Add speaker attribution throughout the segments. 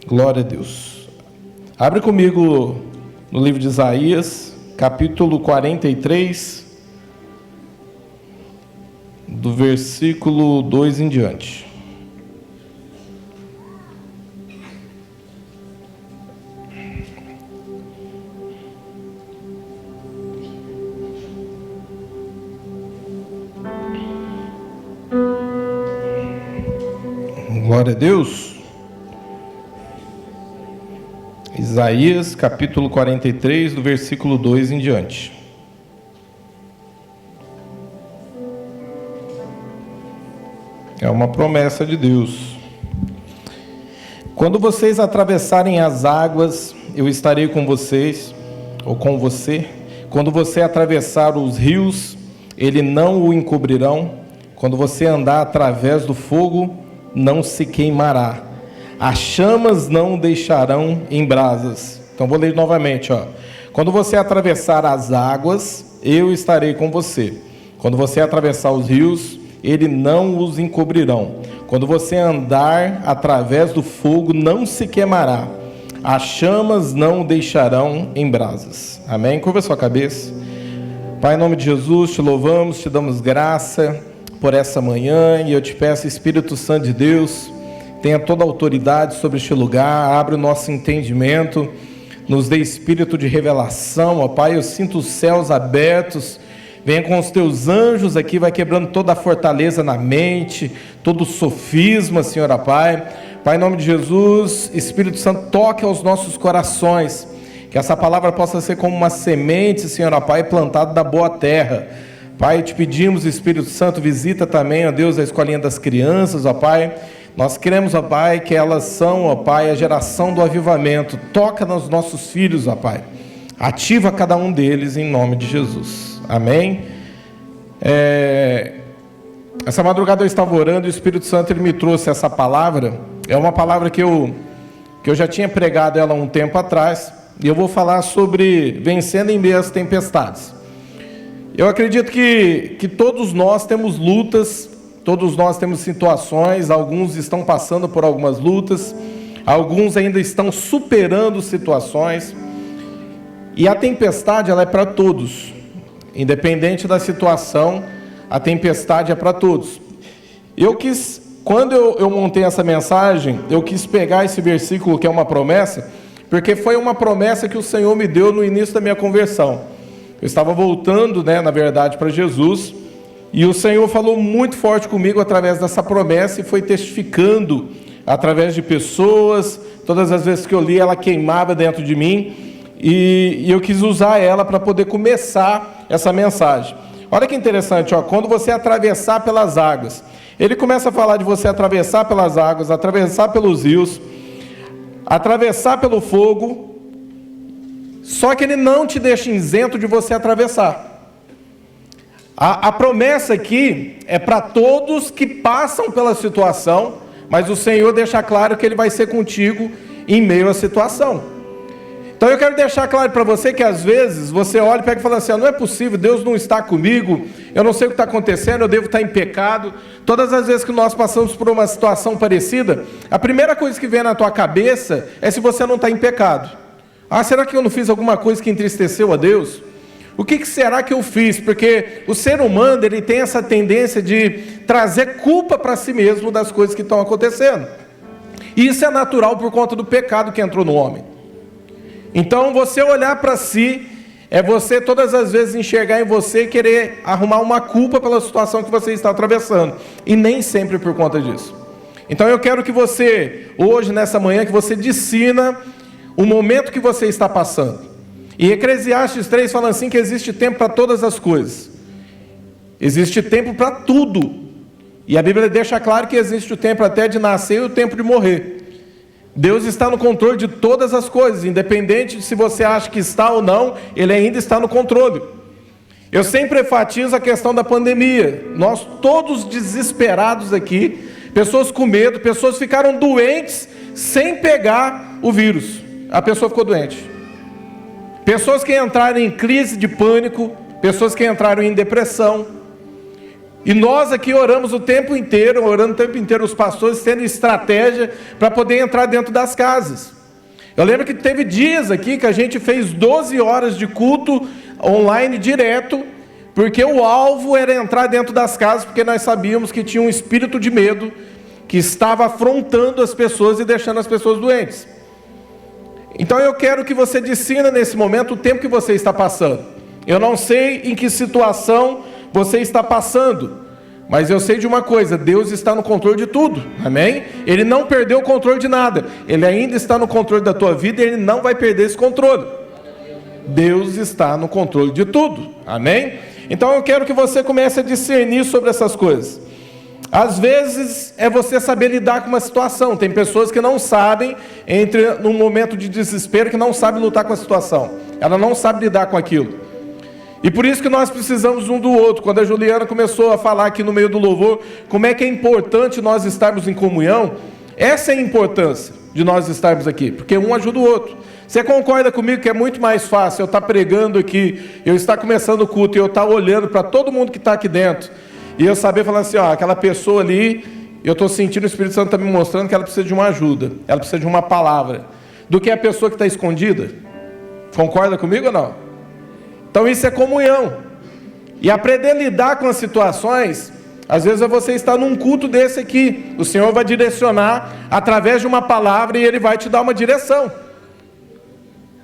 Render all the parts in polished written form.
Speaker 1: Glória a Deus. Abre comigo no livro de Isaías, capítulo 43, do versículo 2 em diante. Glória a Deus. Isaías, capítulo 43, do versículo 2 em diante. É uma promessa de Deus. Quando vocês atravessarem as águas, eu estarei com vocês, ou com você. Quando você atravessar os rios, eles não o encobrirão. Quando você andar através do fogo, não se queimará. As chamas não o deixarão em brasas. Então vou ler novamente, ó. Quando você atravessar as águas, eu estarei com você. Quando você atravessar os rios, eles não os encobrirão. Quando você andar através do fogo, não se queimará. As chamas não o deixarão em brasas. Amém? Curva a sua cabeça. Pai, em nome de Jesus, te louvamos, te damos graça por essa manhã, e eu te peço, Espírito Santo de Deus, tenha toda a autoridade sobre este lugar, abre o nosso entendimento, nos dê espírito de revelação, ó Pai. Eu sinto os céus abertos, venha com os teus anjos aqui, vai quebrando toda a fortaleza na mente, todo o sofisma, Senhor, ó Pai. Pai, em nome de Jesus, Espírito Santo, toque aos nossos corações, que essa palavra possa ser como uma semente, Senhor, ó Pai, plantada na boa terra. Pai, te pedimos, Espírito Santo, visita também, ó Deus, a escolinha das crianças, ó Pai. Nós queremos, ó Pai, que elas são, ó Pai, a geração do avivamento. Toca nos nossos filhos, ó Pai. Ativa cada um deles em nome de Jesus. Amém? Essa madrugada eu estava orando e o Espírito Santo ele me trouxe essa palavra. É uma palavra que eu já tinha pregado ela um tempo atrás. E eu vou falar sobre vencendo em meio às tempestades. Eu acredito que todos nós temos lutas, todos nós temos situações, alguns estão passando por algumas lutas, alguns ainda estão superando situações, e a tempestade ela é para todos, independente da situação, a tempestade é para todos. Quando eu montei essa mensagem, eu quis pegar esse versículo que é uma promessa, porque foi uma promessa que o Senhor me deu no início da minha conversão. Eu estava voltando, na verdade, para Jesus, e o Senhor falou muito forte comigo através dessa promessa, e foi testificando através de pessoas. Todas as vezes que eu li, ela queimava dentro de mim, e eu quis usar ela para poder começar essa mensagem. Olha que interessante, ó, quando você atravessar pelas águas, ele começa a falar de você atravessar pelas águas, atravessar pelos rios, atravessar pelo fogo. Só que ele não te deixa isento de você atravessar. A promessa aqui é para todos que passam pela situação, mas o Senhor deixa claro que Ele vai ser contigo em meio à situação. Então eu quero deixar claro para você que às vezes você olha e pega e fala assim: não é possível, Deus não está comigo, eu não sei o que está acontecendo, eu devo estar em pecado. Todas as vezes que nós passamos por uma situação parecida, a primeira coisa que vem na tua cabeça é se você não está em pecado. Ah, será que eu não fiz alguma coisa que entristeceu a Deus? O que será que eu fiz? Porque o ser humano ele tem essa tendência de trazer culpa para si mesmo das coisas que estão acontecendo. E isso é natural por conta do pecado que entrou no homem. Então você olhar para si, é você todas as vezes enxergar em você e querer arrumar uma culpa pela situação que você está atravessando. E nem sempre por conta disso. Então eu quero que você, hoje, nessa manhã, que você discina o momento que você está passando. E Eclesiastes 3 fala assim que existe tempo para todas as coisas. Existe tempo para tudo. E a Bíblia deixa claro que existe o tempo até de nascer e o tempo de morrer. Deus está no controle de todas as coisas, independente de se você acha que está ou não, Ele ainda está no controle. Eu sempre enfatizo a questão da pandemia. Nós todos desesperados aqui, pessoas com medo, pessoas ficaram doentes sem pegar o vírus. A pessoa ficou doente. Pessoas que entraram em crise de pânico, pessoas que entraram em depressão. E nós aqui oramos o tempo inteiro, orando o tempo inteiro, os pastores tendo estratégia para poder entrar dentro das casas. Eu lembro que teve dias aqui que a gente fez 12 horas de culto online direto, porque o alvo era entrar dentro das casas, porque nós sabíamos que tinha um espírito de medo que estava afrontando as pessoas e deixando as pessoas doentes. Então eu quero que você discirna nesse momento o tempo que você está passando. Eu não sei em que situação você está passando, mas eu sei de uma coisa: Deus está no controle de tudo, amém? Ele não perdeu o controle de nada, Ele ainda está no controle da tua vida e Ele não vai perder esse controle. Deus está no controle de tudo, amém? Então eu quero que você comece a discernir sobre essas coisas. Às vezes é você saber lidar com uma situação. Tem pessoas que não sabem, entram num momento de desespero, que não sabem lutar com a situação. Ela não sabe lidar com aquilo. E por isso que nós precisamos um do outro. Quando a Juliana começou a falar aqui no meio do louvor, como é que é importante nós estarmos em comunhão, essa é a importância de nós estarmos aqui, porque um ajuda o outro. Você concorda comigo que é muito mais fácil eu estar pregando aqui, eu estar começando o culto e eu estar olhando para todo mundo que está aqui dentro, e eu saber falar assim, ó, aquela pessoa ali, eu estou sentindo, o Espírito Santo está me mostrando que ela precisa de uma ajuda, ela precisa de uma palavra, do que a pessoa que está escondida? Concorda comigo ou não? Então isso é comunhão. E aprender a lidar com as situações, às vezes é você estar num culto desse aqui, o Senhor vai direcionar através de uma palavra e Ele vai te dar uma direção.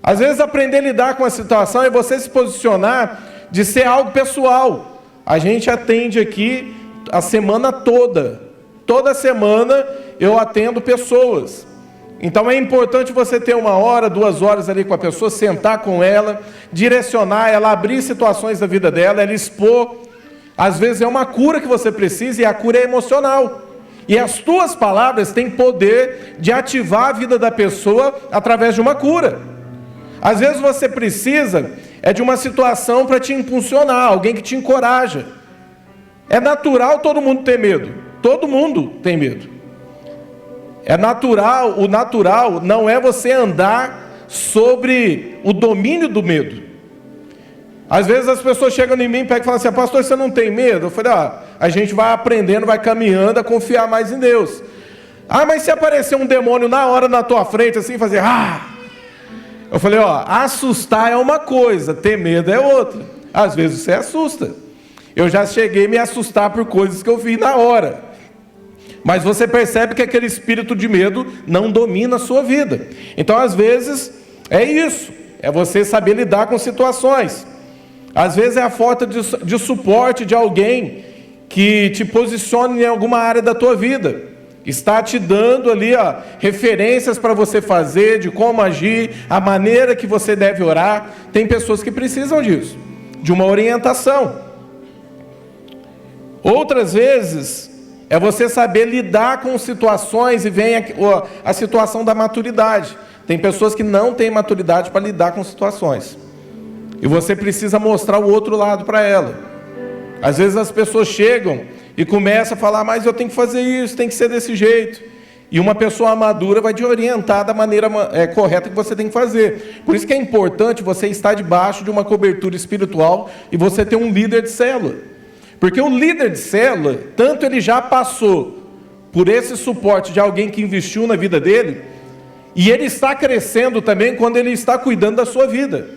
Speaker 1: Às vezes aprender a lidar com a situação é você se posicionar de ser algo pessoal. A gente atende aqui a semana toda. Toda semana eu atendo pessoas. Então é importante você ter 1 hora, 2 horas ali com a pessoa, sentar com ela, direcionar ela, abrir situações da vida dela, ela expor. Às vezes é uma cura que você precisa e a cura é emocional. E as tuas palavras têm poder de ativar a vida da pessoa através de uma cura. Às vezes você precisa de uma situação para te impulsionar, alguém que te encoraja. É natural todo mundo ter medo. Todo mundo tem medo. É natural, o natural não é você andar sobre o domínio do medo. Às vezes as pessoas chegam em mim e pegam e falam assim, pastor, você não tem medo? Eu falei, a gente vai aprendendo, vai caminhando a confiar mais em Deus. Mas se aparecer um demônio na hora na tua frente, assim, fazer, eu falei, assustar é uma coisa, ter medo é outra. Às vezes você assusta. Eu já cheguei a me assustar por coisas que eu vi na hora. Mas você percebe que aquele espírito de medo não domina a sua vida. Então, às vezes, é isso. É você saber lidar com situações. Às vezes é a falta de suporte de alguém que te posicione em alguma área da tua vida. Está te dando ali referências para você fazer, de como agir, a maneira que você deve orar. Tem pessoas que precisam disso, de uma orientação. Outras vezes é você saber lidar com situações e vem a situação da maturidade. Tem pessoas que não têm maturidade para lidar com situações. E você precisa mostrar o outro lado para ela. Às vezes as pessoas chegam e começam a falar, mas eu tenho que fazer isso, tem que ser desse jeito. E uma pessoa madura vai te orientar da maneira correta que você tem que fazer. Por isso que é importante você estar debaixo de uma cobertura espiritual e você ter um líder de célula. Porque o líder de célula, tanto ele já passou por esse suporte de alguém que investiu na vida dele, e ele está crescendo também quando ele está cuidando da sua vida.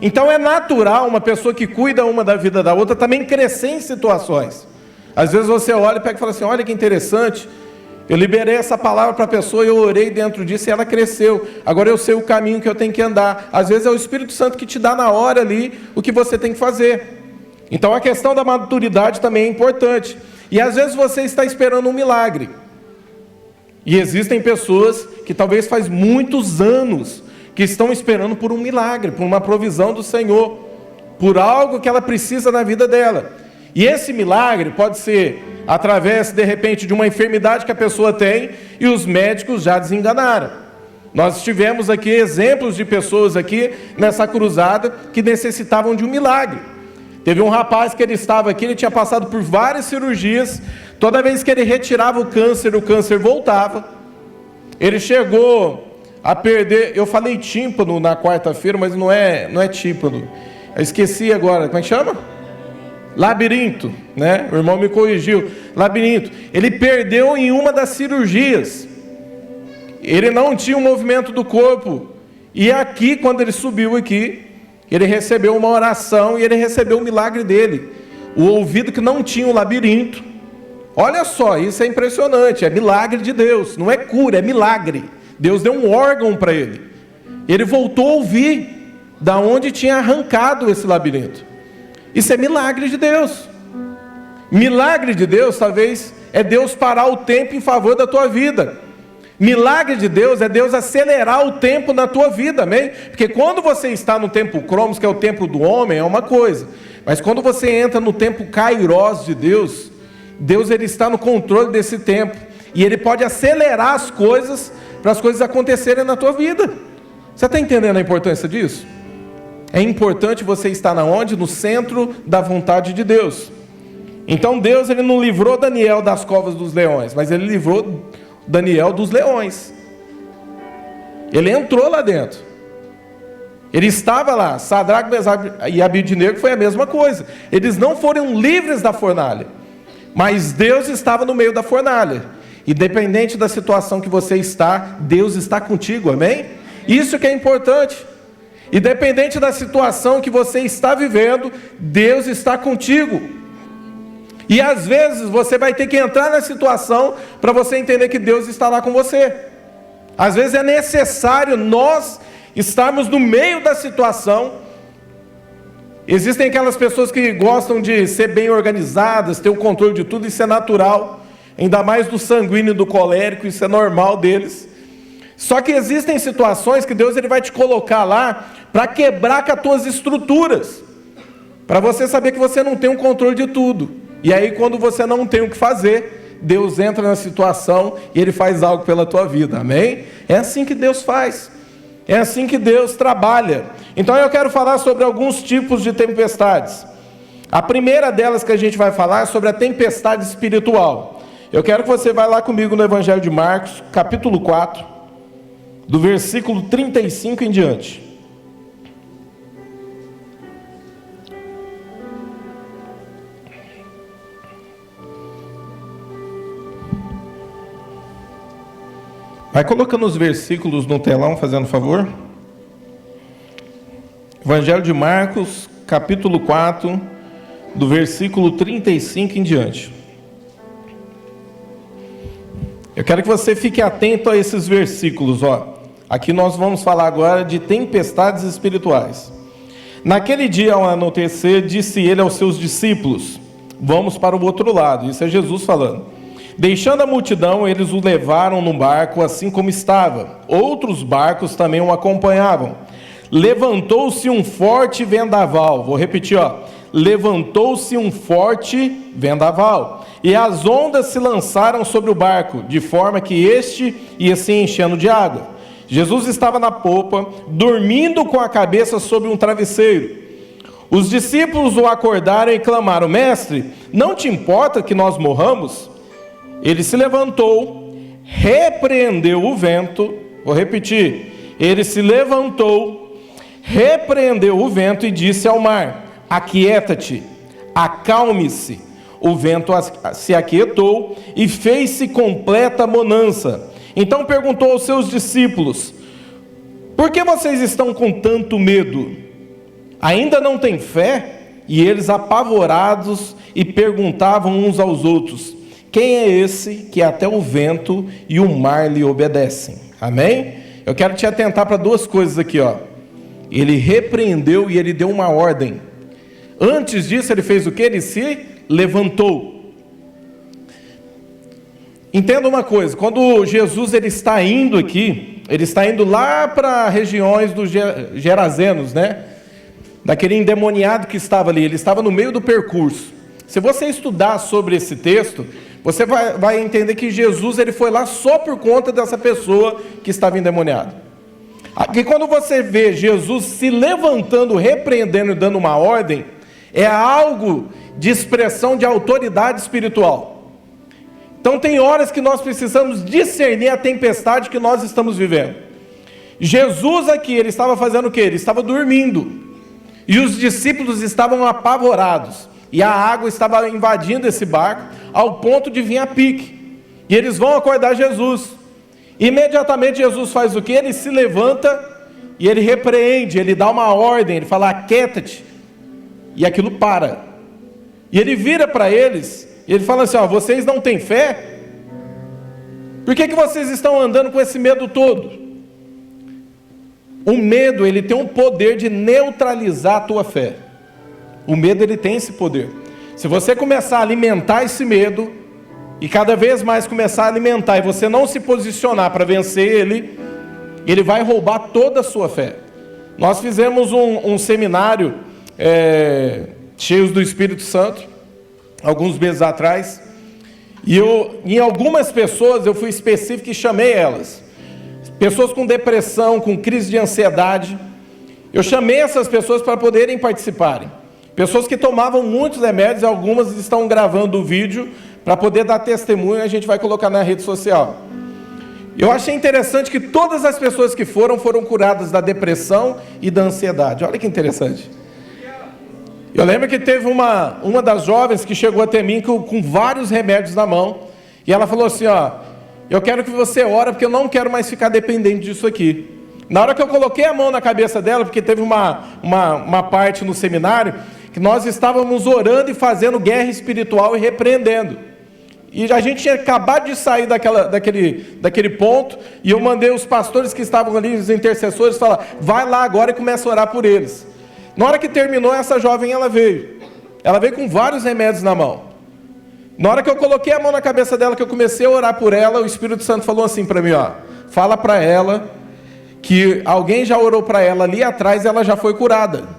Speaker 1: Então é natural uma pessoa que cuida uma da vida da outra também crescer em situações. Às vezes você olha e pega e fala assim, olha que interessante, eu liberei essa palavra para a pessoa, eu orei dentro disso e ela cresceu. Agora eu sei o caminho que eu tenho que andar. Às vezes é o Espírito Santo que te dá na hora ali o que você tem que fazer. Então a questão da maturidade também é importante. E às vezes você está esperando um milagre. E existem pessoas que talvez faz muitos anos que estão esperando por um milagre, por uma provisão do Senhor, por algo que ela precisa na vida dela. E esse milagre pode ser através, de repente, de uma enfermidade que a pessoa tem e os médicos já desenganaram. Nós tivemos aqui exemplos de pessoas aqui nessa cruzada que necessitavam de um milagre. Teve um rapaz que ele estava aqui, ele tinha passado por várias cirurgias, toda vez que ele retirava o câncer voltava. Ele chegou a perder, eu falei tímpano na quarta-feira, mas não é tímpano. Eu esqueci agora, como é que chama? labirinto, né? O irmão me corrigiu, labirinto. Ele perdeu em uma das cirurgias. Ele não tinha o movimento do corpo. E aqui, quando ele subiu aqui, ele recebeu uma oração e ele recebeu o milagre dele. O ouvido que não tinha o labirinto. Olha só, isso é impressionante, é milagre de Deus. Não é cura, é milagre. Deus deu um órgão para ele. Ele voltou a ouvir da onde tinha arrancado esse labirinto. Isso é milagre de Deus. Milagre de Deus, talvez, é Deus parar o tempo em favor da tua vida. Milagre de Deus é Deus acelerar o tempo na tua vida, amém? Porque quando você está no tempo Cromos, que é o tempo do homem, é uma coisa. Mas quando você entra no tempo Kairos de Deus, Deus ele está no controle desse tempo. E Ele pode acelerar as coisas, para as coisas acontecerem na tua vida. Você está entendendo a importância disso? É importante você estar onde? No centro da vontade de Deus. Então Deus ele não livrou Daniel das covas dos leões, mas Ele livrou Daniel dos leões. Ele entrou lá dentro. Ele estava lá. Sadraque, Mesaque e Abednego foi a mesma coisa. Eles não foram livres da fornalha, mas Deus estava no meio da fornalha. Independente da situação que você está, Deus está contigo, amém? Isso que é importante. Independente da situação que você está vivendo, Deus está contigo. E às vezes você vai ter que entrar na situação para você entender que Deus está lá com você. Às vezes é necessário nós estarmos no meio da situação. Existem aquelas pessoas que gostam de ser bem organizadas, ter o controle de tudo, isso é natural. Ainda mais do sanguíneo e do colérico, isso é normal deles. Só que existem situações que Deus ele vai te colocar lá para quebrar com as tuas estruturas, para você saber que você não tem o controle de tudo. E aí quando você não tem o que fazer, Deus entra na situação e Ele faz algo pela tua vida, amém? É assim que Deus faz, é assim que Deus trabalha. Então eu quero falar sobre alguns tipos de tempestades. A primeira delas que a gente vai falar é sobre a tempestade espiritual. Eu quero que você vá lá comigo no Evangelho de Marcos, capítulo 4, do versículo 35 em diante. Vai colocando os versículos no telão, fazendo favor. Evangelho de Marcos, capítulo 4, do versículo 35 em diante. Eu quero que você fique atento a esses versículos, ó. Aqui nós vamos falar agora de tempestades espirituais. Naquele dia, ao anoitecer, disse ele aos seus discípulos: vamos para o outro lado. Isso é Jesus falando. Deixando a multidão, eles o levaram no barco assim como estava. Outros barcos também o acompanhavam. Levantou-se um forte vendaval. Vou repetir, ó. Levantou-se um forte vendaval, e as ondas se lançaram sobre o barco, de forma que este ia se enchendo de água. Jesus estava na popa, dormindo com a cabeça sobre um travesseiro. Os discípulos o acordaram e clamaram: mestre, não te importa que nós morramos? Ele se levantou, repreendeu o vento. Vou repetir. Ele se levantou, repreendeu o vento e disse ao mar: aquieta-te, acalme-se. O vento se aquietou e fez-se completa bonança. Então perguntou aos seus discípulos: por que vocês estão com tanto medo? Ainda não têm fé? E eles, apavorados, e perguntavam uns aos outros: quem é esse que até o vento e o mar lhe obedecem? Amém? Eu quero te atentar para duas coisas aqui, ó. Ele repreendeu e ele deu uma ordem. Antes disso ele fez o que? Ele se levantou. Entenda uma coisa, quando Jesus ele está indo aqui, ele está indo lá para regiões dos Gerazenos, né? Daquele endemoniado que estava ali, ele estava no meio do percurso. Se você estudar sobre esse texto, você vai entender que Jesus ele foi lá só por conta dessa pessoa que estava endemoniada. Aqui quando você vê Jesus se levantando, repreendendo e dando uma ordem, é algo de expressão de autoridade espiritual. Então tem horas que nós precisamos discernir a tempestade que nós estamos vivendo. Jesus aqui, ele estava fazendo o quê? Ele estava dormindo. E os discípulos estavam apavorados. e a água estava invadindo esse barco, ao ponto de vir a pique. E eles vão acordar Jesus. Imediatamente Jesus faz o quê? Ele se levanta e ele repreende, ele dá uma ordem, ele fala: aquieta-te. E aquilo para. E ele vira para eles, e ele fala assim: ó, vocês não têm fé? Por que vocês estão andando com esse medo todo? O medo, ele tem um poder de neutralizar a tua fé. O medo, ele tem esse poder. Se você começar a alimentar esse medo, e cada vez mais começar a alimentar, e você não se posicionar para vencer ele, ele vai roubar toda a sua fé. Nós fizemos um seminário cheios do Espírito Santo, alguns meses atrás, e em algumas pessoas eu fui específico e chamei elas. Pessoas com depressão, com crise de ansiedade, eu chamei essas pessoas para poderem participarem. Pessoas que tomavam muitos remédios, algumas estão gravando o vídeo para poder dar testemunho, e a gente vai colocar na rede social. Eu achei interessante que todas as pessoas que foram curadas da depressão e da ansiedade. Olha que interessante. Eu lembro que teve uma das jovens que chegou até mim com vários remédios na mão, e ela falou assim: ó, eu quero que você ore, porque eu não quero mais ficar dependente disso aqui. Na hora que eu coloquei a mão na cabeça dela, porque teve uma parte no seminário, que nós estávamos orando e fazendo guerra espiritual e repreendendo. E a gente tinha acabado de sair daquele ponto, e eu mandei os pastores que estavam ali, os intercessores, falar: vai lá agora e começa a orar por eles. Na hora que terminou, essa jovem, ela veio com vários remédios na mão. Na hora que eu coloquei a mão na cabeça dela, que eu comecei a orar por ela, o Espírito Santo falou assim para mim: ó, fala para ela que alguém já orou para ela ali atrás e ela já foi curada.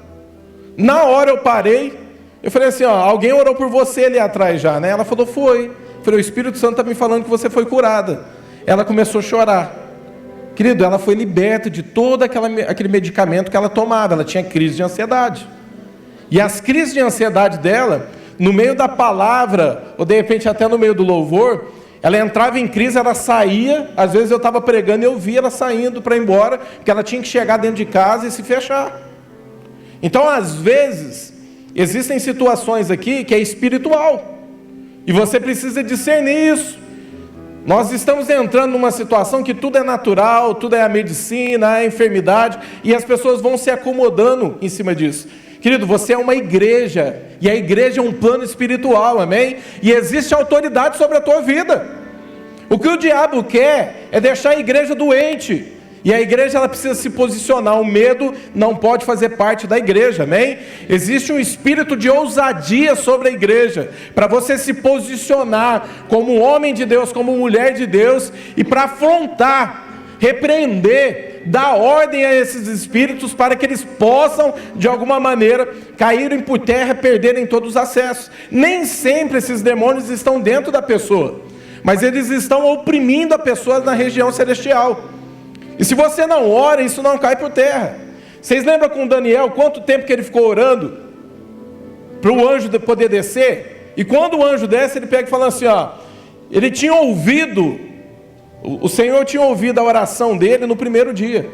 Speaker 1: Na hora eu parei, eu falei assim: ó, alguém orou por você ali atrás já, né? Ela falou: foi. Eu falei: o Espírito Santo está me falando que você foi curada. Ela começou a chorar. Querido, ela foi liberta de todo aquele medicamento que ela tomava. Ela tinha crise de ansiedade. E as crises de ansiedade dela, no meio da palavra, ou de repente até no meio do louvor, ela entrava em crise, ela saía. Às vezes eu estava pregando e eu via ela saindo para ir embora, porque ela tinha que chegar dentro de casa e se fechar. Então, às vezes, existem situações aqui que é espiritual, e você precisa discernir isso. Nós estamos entrando numa situação que tudo é natural, tudo é a medicina, é a enfermidade, e as pessoas vão se acomodando em cima disso. Querido, você é uma igreja, e a igreja é um plano espiritual, amém? E existe autoridade sobre a tua vida. O que o diabo quer é deixar a igreja doente, e a igreja, ela precisa se posicionar. O medo não pode fazer parte da igreja, amém? Existe um espírito de ousadia sobre a igreja, para você se posicionar como homem de Deus, como mulher de Deus, e para afrontar, repreender, dar ordem a esses espíritos, para que eles possam, de alguma maneira, caírem por terra, perderem todos os acessos. Nem sempre esses demônios estão dentro da pessoa, mas eles estão oprimindo a pessoa na região celestial. E se você não ora, isso não cai por terra. Vocês lembram com Daniel, quanto tempo que ele ficou orando para o anjo poder descer? E quando o anjo desce, ele pega e fala assim, ó, ele tinha ouvido, o Senhor tinha ouvido a oração dele no primeiro dia.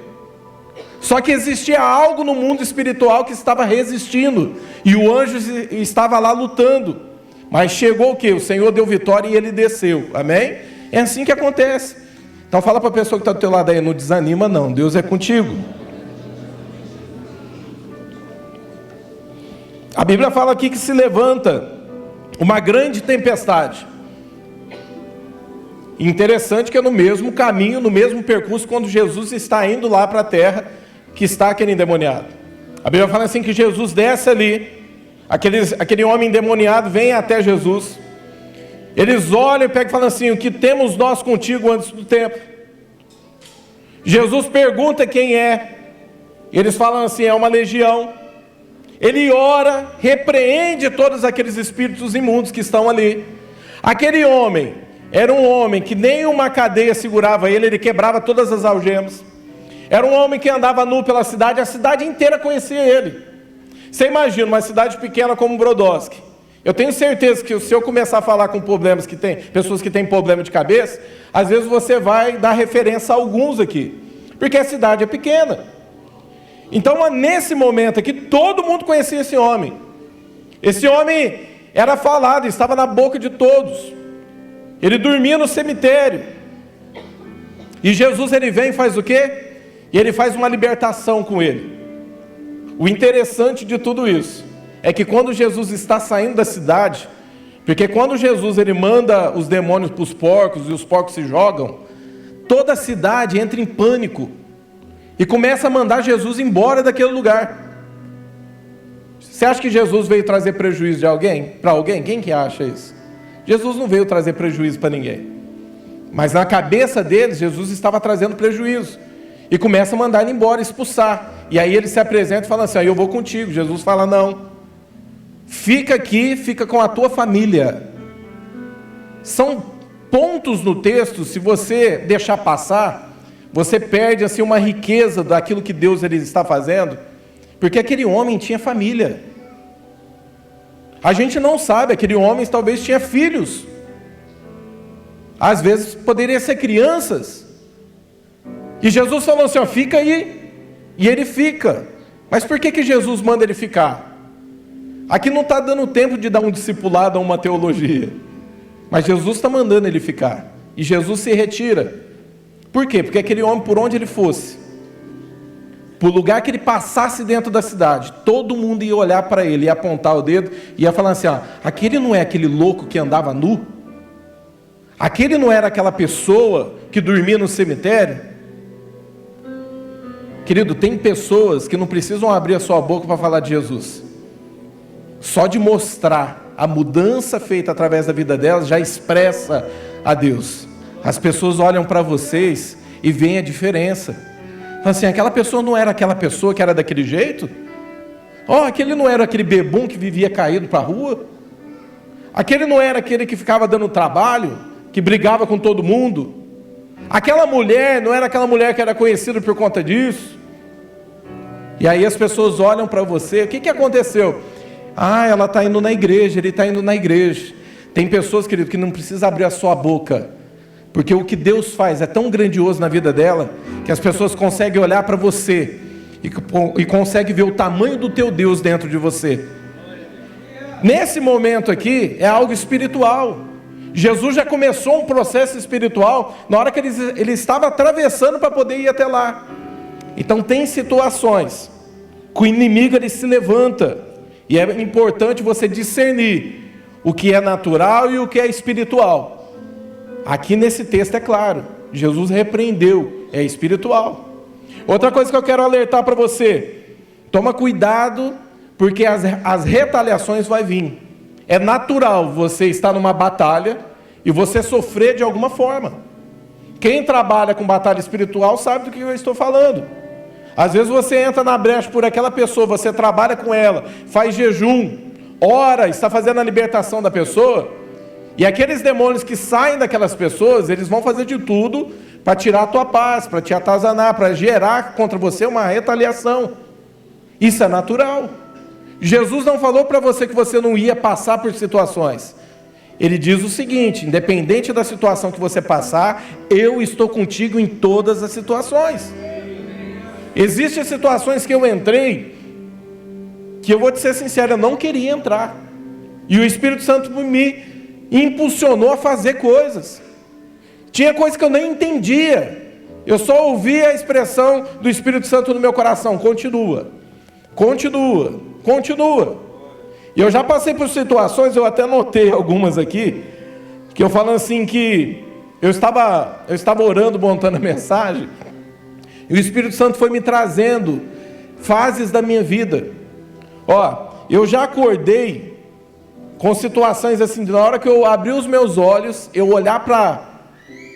Speaker 1: Só que existia algo no mundo espiritual que estava resistindo, e o anjo estava lá lutando. Mas chegou o quê? O Senhor deu vitória e ele desceu, amém? É assim que acontece. Então fala para a pessoa que está do teu lado aí: não desanima não, Deus é contigo. A Bíblia fala aqui que se levanta uma grande tempestade. Interessante que é no mesmo caminho, no mesmo percurso, quando Jesus está indo lá para a terra, que está aquele endemoniado. A Bíblia fala assim que Jesus desce ali, aquele homem endemoniado vem até Jesus. Eles olham e pegam e falam assim: o que temos nós contigo antes do tempo? Jesus pergunta quem é. Eles falam assim: é uma legião. Ele ora, repreende todos aqueles espíritos imundos que estão ali. Aquele homem era um homem que nem uma cadeia segurava ele, ele quebrava todas as algemas. Era um homem que andava nu pela cidade, a cidade inteira conhecia ele. Você imagina uma cidade pequena como Brodowski. Eu tenho certeza que se eu começar a falar com pessoas que têm problema de cabeça, às vezes você vai dar referência a alguns aqui, porque a cidade é pequena. Então, nesse momento aqui, todo mundo conhecia esse homem. Esse homem era falado, estava na boca de todos. Ele dormia no cemitério. E Jesus, ele vem e faz o quê? E ele faz uma libertação com ele. O interessante de tudo isso é que quando Jesus está saindo da cidade, porque quando Jesus ele manda os demônios para os porcos e os porcos se jogam, toda a cidade entra em pânico e começa a mandar Jesus embora daquele lugar. Você acha que Jesus veio trazer prejuízo de alguém? Para alguém? Quem que acha isso? Jesus não veio trazer prejuízo para ninguém. Mas na cabeça deles, Jesus estava trazendo prejuízo. E começa a mandar ele embora, expulsar. E aí ele se apresenta e fala assim: eu vou contigo. Jesus fala: não, fica aqui, fica com a tua família. São pontos no texto, se você deixar passar, você perde assim uma riqueza daquilo que Deus ele está fazendo. Porque aquele homem tinha família. A gente não sabe, aquele homem talvez tinha filhos. Às vezes poderia ser crianças. E Jesus falou assim: ó, fica aí. E ele fica. Mas por que Jesus manda ele ficar? Aqui não está dando tempo de dar um discipulado a uma teologia. Mas Jesus está mandando ele ficar. E Jesus se retira. Por quê? Porque aquele homem, por onde ele fosse, por lugar que ele passasse dentro da cidade, todo mundo ia olhar para ele, ia apontar o dedo, ia falar assim: ó, aquele não é aquele louco que andava nu? Aquele não era aquela pessoa que dormia no cemitério? Querido, tem pessoas que não precisam abrir a sua boca para falar de Jesus. Só de mostrar a mudança feita através da vida delas, já expressa a Deus. As pessoas olham para vocês e veem a diferença. Assim, aquela pessoa não era aquela pessoa que era daquele jeito? Aquele não era aquele bebum que vivia caído para a rua? Aquele não era aquele que ficava dando trabalho, que brigava com todo mundo? Aquela mulher não era aquela mulher que era conhecida por conta disso? E aí as pessoas olham para você: o que aconteceu? Ela está indo na igreja, ele está indo na igreja. Tem pessoas, querido, que não precisa abrir a sua boca, porque o que Deus faz é tão grandioso na vida dela, que as pessoas conseguem olhar para você e conseguem ver o tamanho do teu Deus dentro de você. Nesse momento aqui, é algo espiritual. Jesus já começou um processo espiritual na hora que ele estava atravessando para poder ir até lá. Então tem situações que o inimigo ele se levanta, e é importante você discernir o que é natural e o que é espiritual. Aqui nesse texto é claro, Jesus repreendeu, é espiritual. Outra coisa que eu quero alertar para você: toma cuidado, porque as retaliações vão vir. É natural você estar numa batalha e você sofrer de alguma forma. Quem trabalha com batalha espiritual sabe do que eu estou falando. Às vezes você entra na brecha por aquela pessoa, você trabalha com ela, faz jejum, ora, está fazendo a libertação da pessoa, e aqueles demônios que saem daquelas pessoas, eles vão fazer de tudo para tirar a tua paz, para te atazanar, para gerar contra você uma retaliação. Isso é natural. Jesus não falou para você que você não ia passar por situações. Ele diz o seguinte: independente da situação que você passar, eu estou contigo em todas as situações. Existem situações que eu entrei, que eu vou te ser sincero, eu não queria entrar. E o Espírito Santo me impulsionou a fazer coisas. Tinha coisas que eu nem entendia. Eu só ouvia a expressão do Espírito Santo no meu coração: continua, continua, continua. E eu já passei por situações, eu até anotei algumas aqui, que eu falando assim que eu estava orando, montando a mensagem, e o Espírito Santo foi me trazendo fases da minha vida. Eu já acordei com situações assim, na hora que eu abri os meus olhos, eu olhar para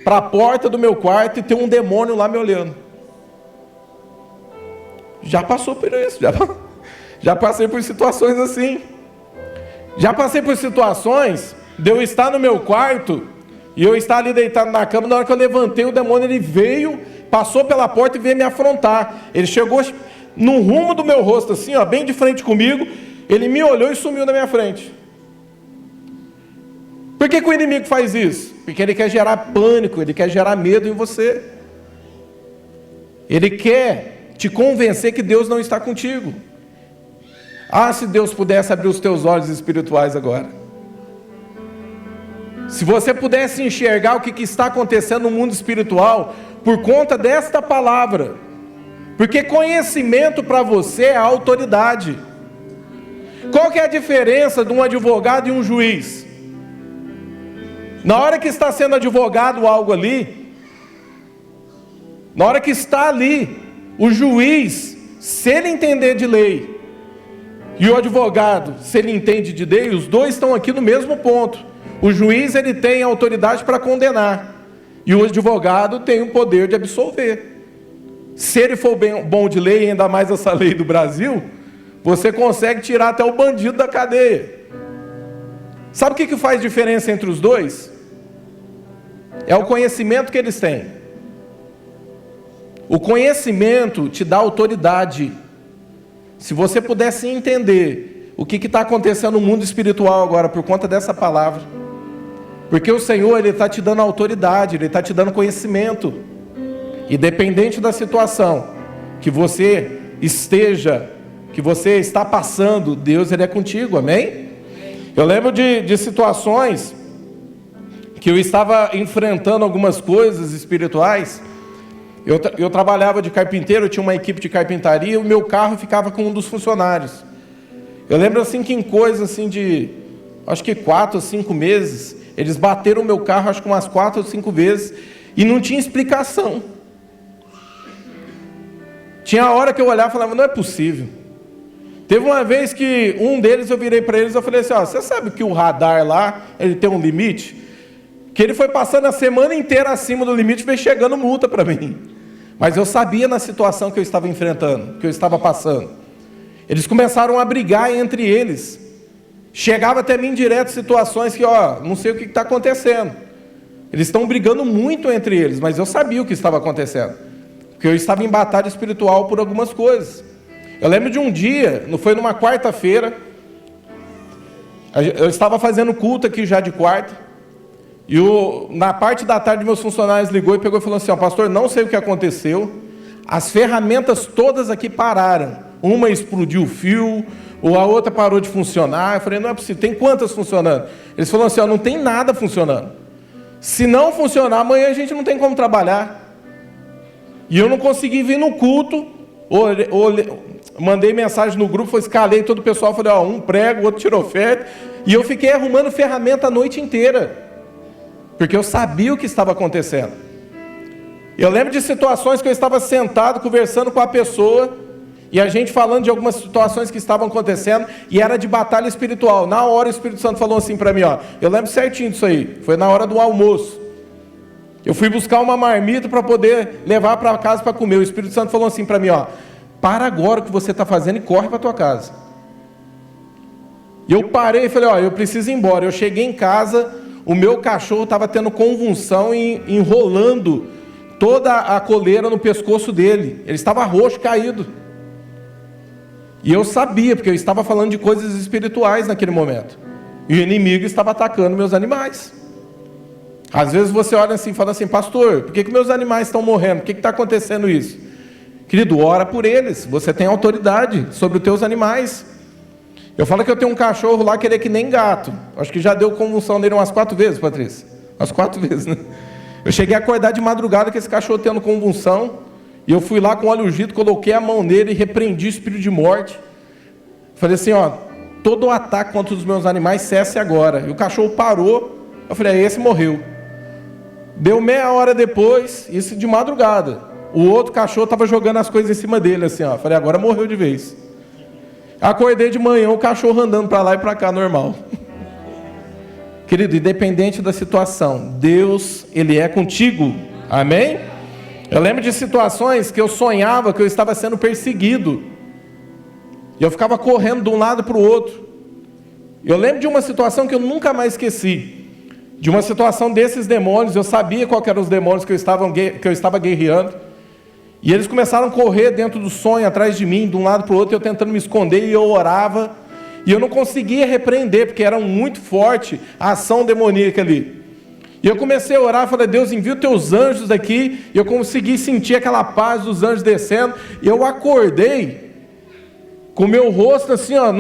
Speaker 1: a porta do meu quarto e ter um demônio lá me olhando. Já passou por isso, já passei por situações assim. Já passei por situações de eu estar no meu quarto e eu estar ali deitado na cama. Na hora que eu levantei, o demônio ele veio, passou pela porta e veio me afrontar. Ele chegou no rumo do meu rosto, assim, bem de frente comigo. Ele me olhou e sumiu na minha frente. Por que o inimigo faz isso? Porque ele quer gerar pânico, ele quer gerar medo em você. Ele quer te convencer que Deus não está contigo. Ah, se Deus pudesse abrir os teus olhos espirituais agora. Se você pudesse enxergar o que está acontecendo no mundo espiritual por conta desta palavra. Porque conhecimento para você é autoridade. Qual que é a diferença de um advogado e um juiz? Na hora que está sendo advogado algo ali, na hora que está ali, o juiz, se ele entender de lei, e o advogado, se ele entende de lei, os dois estão aqui no mesmo ponto. O juiz, ele tem a autoridade para condenar, e o advogado tem o poder de absolver. Se ele for bom de lei, ainda mais essa lei do Brasil, você consegue tirar até o bandido da cadeia. Sabe o que faz diferença entre os dois? É o conhecimento que eles têm. O conhecimento te dá autoridade. Se você pudesse entender o que está acontecendo no mundo espiritual agora por conta dessa palavra, porque o Senhor, Ele está te dando autoridade, Ele está te dando conhecimento, independente da situação que você esteja, que você está passando, Deus, Ele é contigo, amém? Eu lembro de situações que eu estava enfrentando algumas coisas espirituais. Eu trabalhava de carpinteiro, eu tinha uma equipe de carpintaria, o meu carro ficava com um dos funcionários. Eu lembro assim que em coisa assim de, acho que 4 ou 5 meses, eles bateram o meu carro acho que umas 4 ou 5 vezes, e não tinha explicação. Tinha a hora que eu olhava e falava, não é possível. Teve uma vez que um deles, eu virei para eles, eu falei assim, ó, você sabe que o radar lá, ele tem um limite? Que ele foi passando a semana inteira acima do limite, veio chegando multa para mim. Mas eu sabia na situação que eu estava enfrentando, que eu estava passando. Eles começaram a brigar entre eles. Chegava até mim direto situações que, ó, não sei o que está acontecendo. Eles estão brigando muito entre eles, mas eu sabia o que estava acontecendo. Porque eu estava em batalha espiritual por algumas coisas. Eu lembro de um dia, foi numa quarta-feira, eu estava fazendo culto aqui já de quarta, e na parte da tarde meus funcionários ligou e pegou e falou assim, ó, pastor, não sei o que aconteceu, as ferramentas todas aqui pararam, uma explodiu o fio, ou a outra parou de funcionar. Eu falei, não é possível, tem quantas funcionando? Eles falaram assim, ó, não tem nada funcionando, se não funcionar, amanhã a gente não tem como trabalhar. E eu não consegui vir no culto, mandei mensagem no grupo, escalei todo o pessoal, falei, ó, um prega, o outro tirou oferta, e eu fiquei arrumando ferramenta a noite inteira, porque eu sabia o que estava acontecendo. Eu lembro de situações que eu estava sentado, conversando com a pessoa, e a gente falando de algumas situações que estavam acontecendo, e era de batalha espiritual. Na hora o Espírito Santo falou assim para mim, ó, eu lembro certinho disso aí, foi na hora do almoço. Eu fui buscar uma marmita para poder levar para casa para comer. O Espírito Santo falou assim para mim, ó, para agora o que você está fazendo e corre para a tua casa. E eu parei e falei, ó, eu preciso ir embora. Eu cheguei em casa, o meu cachorro estava tendo convulsão e enrolando toda a coleira no pescoço dele. Ele estava roxo, caído. E eu sabia, porque eu estava falando de coisas espirituais naquele momento. E o inimigo estava atacando meus animais. Às vezes você olha assim e fala assim, pastor, por que meus animais estão morrendo? Por que está acontecendo isso? Querido, ora por eles. Você tem autoridade sobre os teus animais. Eu falo que eu tenho um cachorro lá que ele é que nem gato. Acho que já deu convulsão nele umas 4 vezes, Patrícia. Umas 4 vezes, né? Eu cheguei a acordar de madrugada com esse cachorro tendo convulsão. E eu fui lá com óleo ungido, coloquei a mão nele e repreendi o espírito de morte. Falei assim, ó, todo o ataque contra os meus animais cesse agora. E o cachorro parou. Eu falei, esse morreu. Deu meia hora depois, isso de madrugada, o outro cachorro estava jogando as coisas em cima dele, assim, ó. Falei, agora morreu de vez. Acordei de manhã, o cachorro andando para lá e para cá, normal. Querido, independente da situação, Deus, Ele é contigo, amém? Eu lembro de situações que eu sonhava que eu estava sendo perseguido, e eu ficava correndo de um lado para o outro. Eu lembro de uma situação que eu nunca mais esqueci, de uma situação desses demônios. Eu sabia qual eram os demônios que eu estava guerreando, e eles começaram a correr dentro do sonho, atrás de mim, de um lado para o outro, eu tentando me esconder, e eu orava, e eu não conseguia repreender, porque era muito forte a ação demoníaca ali. E eu comecei a orar, falei, Deus, envia os teus anjos aqui, e eu consegui sentir aquela paz dos anjos descendo, e eu acordei com o meu rosto assim, ó,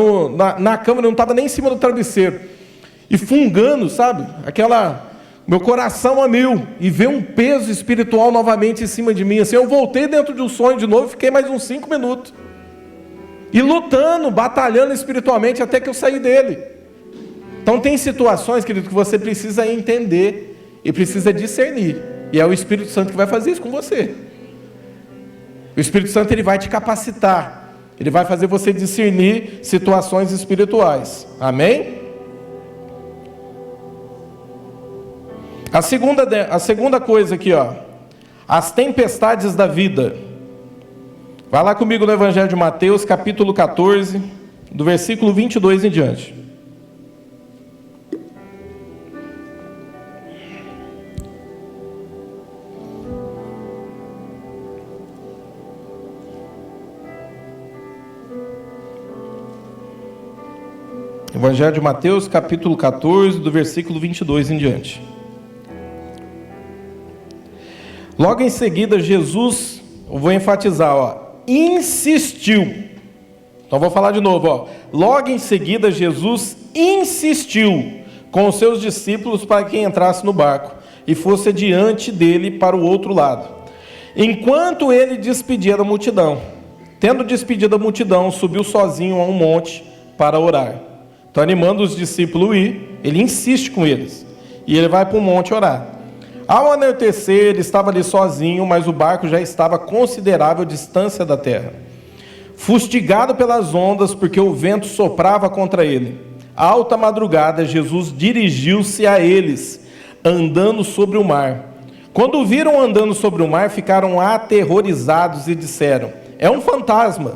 Speaker 1: na cama, não estava nem em cima do travesseiro, e fungando, sabe? Meu coração a mil, e ver um peso espiritual novamente em cima de mim. Assim, eu voltei dentro de um sonho de novo, fiquei mais uns 5 minutos. E lutando, batalhando espiritualmente até que eu saí dele. Então tem situações, querido, que você precisa entender e precisa discernir. E é o Espírito Santo que vai fazer isso com você. O Espírito Santo, ele vai te capacitar. Ele vai fazer você discernir situações espirituais. Amém? A segunda coisa aqui, ó. As tempestades da vida. Vai lá comigo no Evangelho de Mateus, capítulo 14, do versículo 22 em diante. Evangelho de Mateus, capítulo 14, do versículo 22 em diante. Logo em seguida, Jesus, eu vou enfatizar, ó, insistiu. Então vou falar de novo, ó. Logo em seguida, Jesus insistiu com os seus discípulos para que entrasse no barco e fosse adiante dele para o outro lado, enquanto ele despedia da multidão. Tendo despedido a multidão, subiu sozinho a um monte para orar. Então, animando os discípulos a ir, ele insiste com eles, e ele vai para o monte orar. Ao anoitecer, ele estava ali sozinho, mas o barco já estava a considerável distância da terra, fustigado pelas ondas, porque o vento soprava contra ele. À alta madrugada, Jesus dirigiu-se a eles, andando sobre o mar. Quando o viram andando sobre o mar, ficaram aterrorizados e disseram: é um fantasma,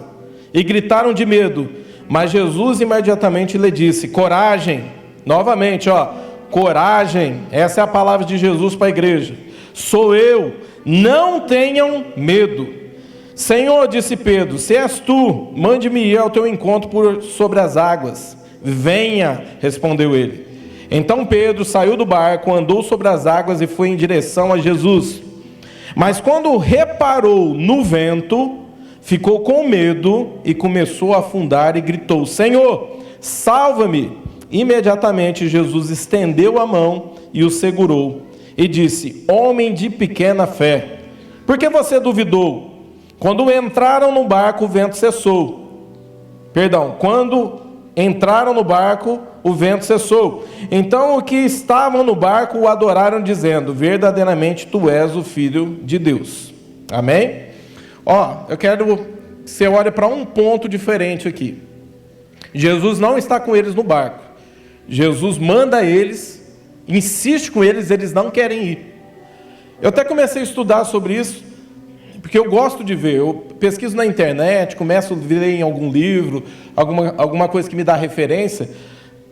Speaker 1: e gritaram de medo. Mas Jesus imediatamente lhe disse: coragem. Novamente, ó, coragem. Essa é a palavra de Jesus para a igreja. Sou eu, não tenham medo. Senhor, disse Pedro, se és tu, mande-me ir ao teu encontro sobre as águas. Venha, respondeu ele. Então Pedro saiu do barco, andou sobre as águas e foi em direção a Jesus. Mas quando reparou no vento, ficou com medo e começou a afundar e gritou: Senhor, salva-me! Imediatamente Jesus estendeu a mão e o segurou e disse: homem de pequena fé, por que você duvidou? Quando entraram no barco, o vento cessou. Quando entraram no barco, o vento cessou. Então os que estavam no barco o adoraram, dizendo: verdadeiramente tu és o Filho de Deus. Amém? Ó, eu quero que você olhe para um ponto diferente aqui. Jesus não está com eles no barco. Jesus manda eles, insiste com eles, eles não querem ir. Eu até comecei a estudar sobre isso, porque eu gosto de ver. Eu pesquiso na internet, começo a ver em algum livro, alguma coisa que me dá referência,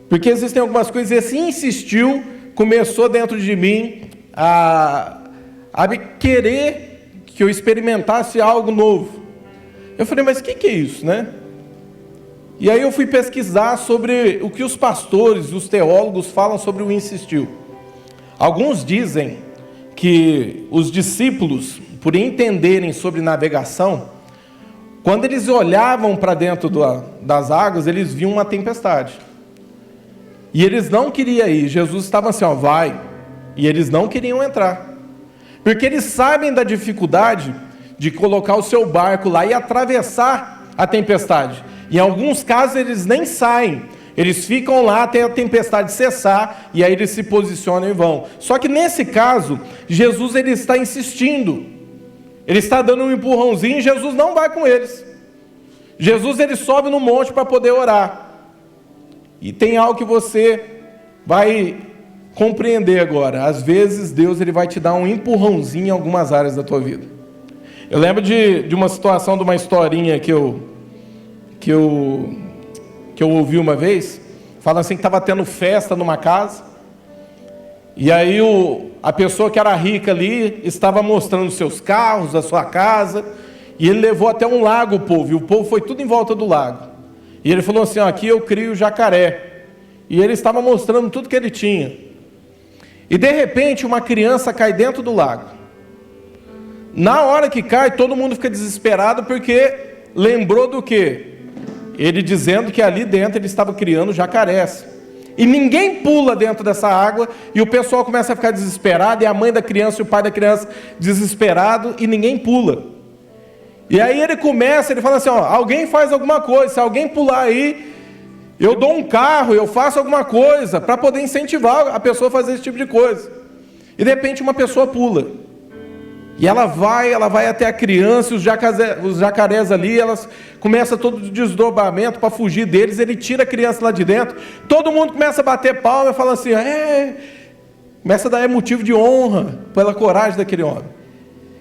Speaker 1: porque existem algumas coisas, e assim insistiu, começou dentro de mim a querer que eu experimentasse algo novo. Eu falei, mas o que é isso, né? E aí eu fui pesquisar sobre o que os pastores, os teólogos falam sobre o insistiu. Alguns dizem que os discípulos, por entenderem sobre navegação, quando eles olhavam para dentro das águas, eles viam uma tempestade. E eles não queriam ir. Jesus estava assim, ó, vai. E eles não queriam entrar. Porque eles sabem da dificuldade de colocar o seu barco lá e atravessar a tempestade. Em alguns casos eles nem saem. Eles ficam lá até a tempestade cessar e aí eles se posicionam e vão. Só que nesse caso, Jesus ele está insistindo. Ele está dando um empurrãozinho e Jesus não vai com eles. Jesus ele sobe no monte para poder orar. E tem algo que você vai compreender agora. Às vezes Deus ele vai te dar um empurrãozinho em algumas áreas da tua vida. Eu lembro de uma situação, de uma historinha que eu ouvi uma vez. Fala assim que estava tendo festa numa casa. E aí a pessoa que era rica ali estava mostrando seus carros, a sua casa. E ele levou até um lago o povo. E o povo foi tudo em volta do lago. E ele falou assim, ó, aqui eu crio jacaré. E ele estava mostrando tudo que ele tinha. E de repente uma criança cai dentro do lago. Na hora que cai, todo mundo fica desesperado porque lembrou do quê? ele dizendo que ali dentro ele estava criando jacarés. E ninguém pula dentro dessa água, e o pessoal começa a ficar desesperado, e a mãe da criança e o pai da criança desesperado, e ninguém pula. E aí ele fala assim, ó, alguém faz alguma coisa, se alguém pular aí, eu dou um carro, eu faço alguma coisa, para poder incentivar a pessoa a fazer esse tipo de coisa. E de repente uma pessoa pula. E ela vai até a criança, os jacarés ali, elas começam todo o desdobramento para fugir deles, ele tira a criança lá de dentro, todo mundo começa a bater palma e fala assim, começa a dar motivo de honra pela coragem daquele homem.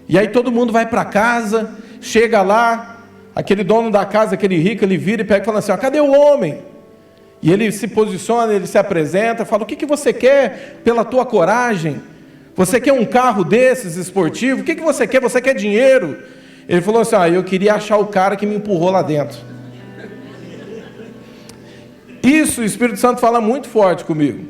Speaker 1: E aí todo mundo vai para casa, chega lá, aquele dono da casa, aquele rico, ele vira e pega e fala assim, cadê o homem? E ele se posiciona, ele se apresenta, fala, o que você quer pela tua coragem? Você quer um carro desses, esportivo? O que você quer? Você quer dinheiro? Ele falou assim, eu queria achar o cara que me empurrou lá dentro. Isso o Espírito Santo fala muito forte comigo.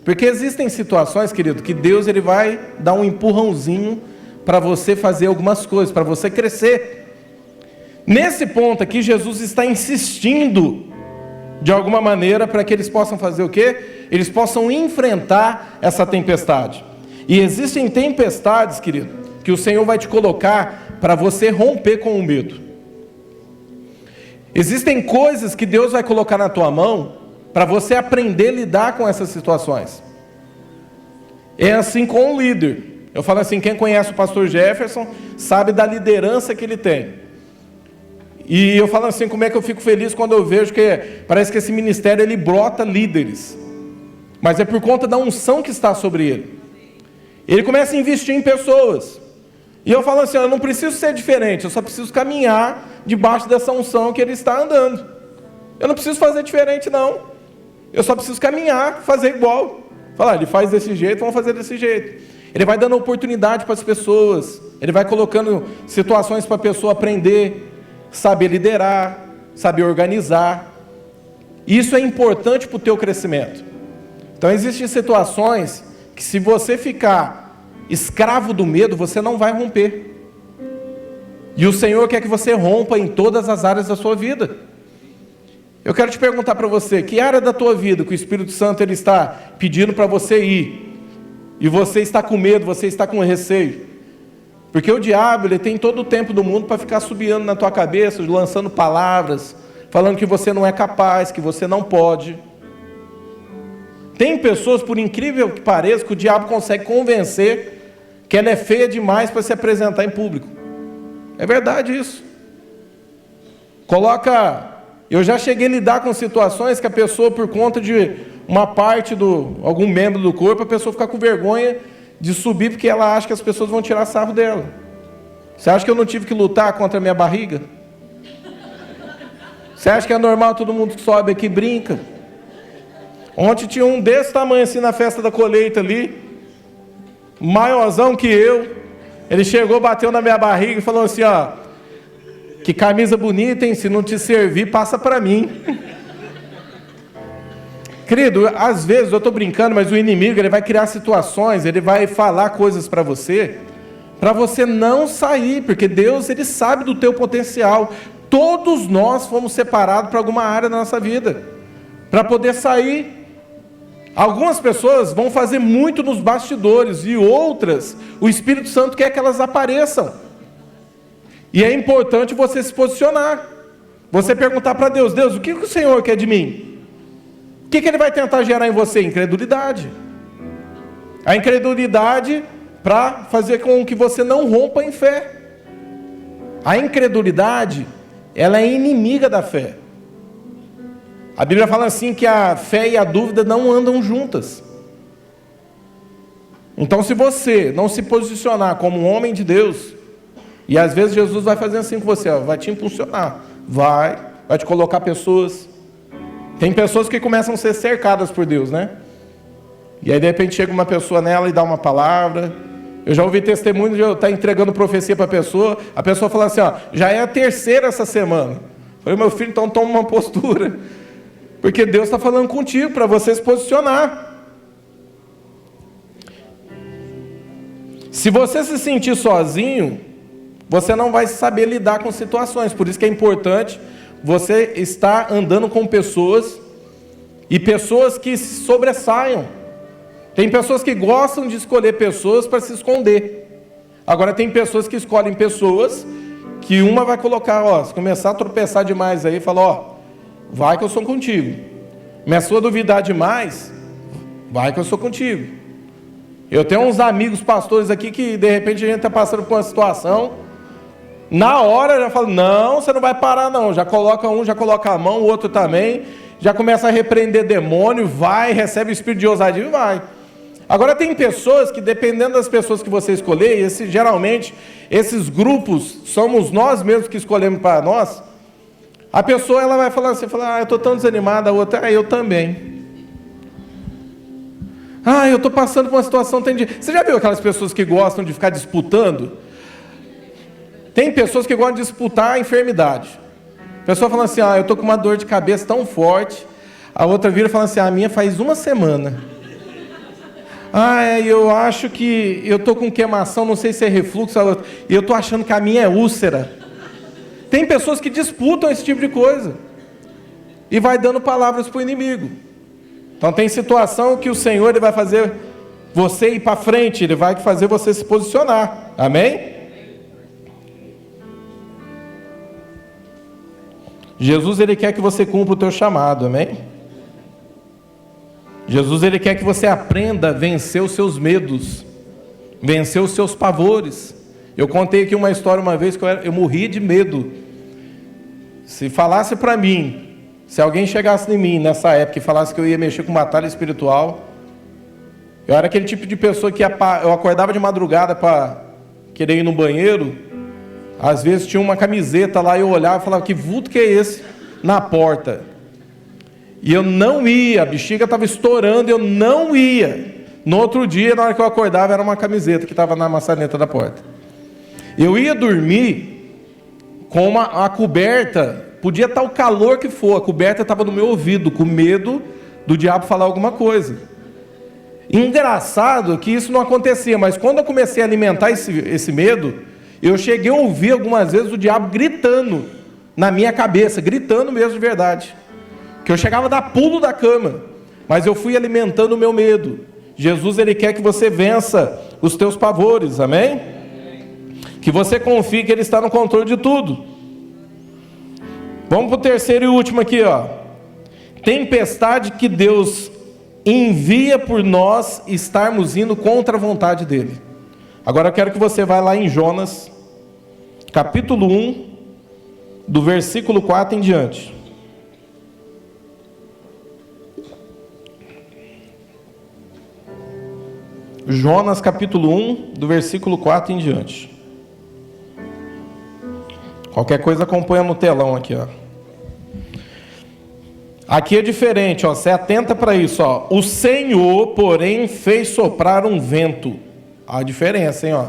Speaker 1: Porque existem situações, querido, que Deus ele vai dar um empurrãozinho para você fazer algumas coisas, para você crescer. Nesse ponto aqui, Jesus está insistindo, de alguma maneira, para que eles possam fazer o quê? Eles possam enfrentar essa tempestade. E existem tempestades, querido, que o Senhor vai te colocar para você romper com o medo. Existem coisas que Deus vai colocar na tua mão para você aprender a lidar com essas situações. É assim com o líder. Eu falo assim, quem conhece o pastor Jefferson sabe da liderança que ele tem. E eu falo assim, como é que eu fico feliz quando eu vejo que parece que esse ministério ele brota líderes. Mas é por conta da unção que está sobre ele. Ele começa a investir em pessoas. E eu falo assim, eu não preciso ser diferente, eu só preciso caminhar debaixo dessa unção que ele está andando. Eu não preciso fazer diferente, não. Eu só preciso caminhar, fazer igual. Falar, ele faz desse jeito, vamos fazer desse jeito. Ele vai dando oportunidade para as pessoas. Ele vai colocando situações para a pessoa aprender, saber liderar, saber organizar. Isso é importante para o teu crescimento. Então existem situações que se você ficar escravo do medo, você não vai romper. E o Senhor quer que você rompa em todas as áreas da sua vida. Eu quero te perguntar para você, que área da tua vida que o Espírito Santo ele está pedindo para você ir, e você está com medo, você está com receio? Porque o diabo ele tem todo o tempo do mundo para ficar subiando na tua cabeça, lançando palavras, falando que você não é capaz, que você não pode. Tem pessoas, por incrível que pareça, que o diabo consegue convencer que ela é feia demais para se apresentar em público. É verdade isso. Eu já cheguei a lidar com situações que a pessoa, por conta de uma parte algum membro do corpo, a pessoa fica com vergonha de subir porque ela acha que as pessoas vão tirar sarro dela. Você acha que eu não tive que lutar contra a minha barriga? Você acha que é normal todo mundo que sobe aqui brinca? Ontem tinha um desse tamanho assim na festa da colheita ali, maiorzão que eu. Ele chegou, bateu na minha barriga e falou assim, que camisa bonita, hein? Se não te servir, passa para mim. Querido, às vezes eu estou brincando, mas o inimigo ele vai criar situações, ele vai falar coisas para você não sair, porque Deus ele sabe do teu potencial. Todos nós fomos separados para alguma área da nossa vida, para poder sair. Algumas pessoas vão fazer muito nos bastidores, e outras, o Espírito Santo quer que elas apareçam. E é importante você se posicionar. Você perguntar para Deus, o que o Senhor quer de mim? O que Ele vai tentar gerar em você? Incredulidade. A incredulidade para fazer com que você não rompa em fé. A incredulidade, ela é inimiga da fé. A Bíblia fala assim que a fé e a dúvida não andam juntas. Então se você não se posicionar como um homem de Deus, e às vezes Jesus vai fazer assim com você, vai te impulsionar, vai te colocar pessoas. Tem pessoas que começam a ser cercadas por Deus, né? E aí de repente chega uma pessoa nela e dá uma palavra. Eu já ouvi testemunho de eu estar entregando profecia para a pessoa fala assim, já é a terceira essa semana. Eu falei, meu filho, então toma uma postura. Porque Deus está falando contigo, para você se posicionar. Se você se sentir sozinho, você não vai saber lidar com situações. Por isso que é importante você está andando com pessoas e pessoas que se sobressaiam. Tem pessoas que gostam de escolher pessoas para se esconder. Agora tem pessoas que escolhem pessoas que uma vai colocar, ó, se começar a tropeçar demais aí, fala, ó, vai que eu sou contigo. Começou a duvidar demais, vai que eu sou contigo. Eu tenho uns amigos pastores aqui que de repente a gente está passando por uma situação, na hora já fala, não, você não vai parar não, já coloca um, já coloca a mão, o outro também, já começa a repreender demônio, vai, recebe o espírito de ousadia e vai. Agora tem pessoas que, dependendo das pessoas que você escolher, geralmente esses grupos somos nós mesmos que escolhemos para nós. A pessoa ela vai falar assim, eu estou tão desanimada, a outra, eu também. Eu estou passando por uma situação tendida. Você já viu aquelas pessoas que gostam de ficar disputando? Tem pessoas que gostam de disputar a enfermidade. A pessoa fala assim, eu estou com uma dor de cabeça tão forte. A outra vira e fala assim, a minha faz uma semana. Eu acho que eu estou com queimação, não sei se é refluxo, e eu estou achando que a minha é úlcera. Tem pessoas que disputam esse tipo de coisa. E vai dando palavras para o inimigo. Então tem situação que o Senhor ele vai fazer você ir para frente, Ele vai fazer você se posicionar. Amém? Jesus ele quer que você cumpra o teu chamado, amém? Jesus ele quer que você aprenda a vencer os seus medos, vencer os seus pavores. Eu contei aqui uma história uma vez que eu morri de medo. Se falasse para mim, se alguém chegasse em mim nessa época e falasse que eu ia mexer com batalha espiritual, eu era aquele tipo de pessoa que eu acordava de madrugada para querer ir no banheiro. Às vezes tinha uma camiseta lá e eu olhava e falava, que vulto que é esse na porta? E eu não ia, a bexiga estava estourando, eu não ia. No outro dia, na hora que eu acordava, era uma camiseta que estava na maçaneta da porta. Eu ia dormir com a coberta, podia estar o calor que for, a coberta estava no meu ouvido, com medo do diabo falar alguma coisa. Engraçado que isso não acontecia, mas quando eu comecei a alimentar esse medo, eu cheguei a ouvir algumas vezes o diabo gritando na minha cabeça, gritando mesmo de verdade. Que eu chegava a dar pulo da cama, mas eu fui alimentando o meu medo. Jesus ele quer que você vença os teus pavores, amém? Que você confie que Ele está no controle de tudo. Vamos para o terceiro e último aqui, ó. Tempestade que Deus envia por nós estarmos indo contra a vontade dEle. Agora eu quero que você vá lá em Jonas, capítulo 1, do versículo 4 em diante. Jonas capítulo 1, do versículo 4 em diante. Qualquer coisa acompanha no telão aqui, ó. Aqui é diferente, ó. Você atenta para isso, ó. O Senhor, porém, fez soprar um vento. A diferença, hein, ó.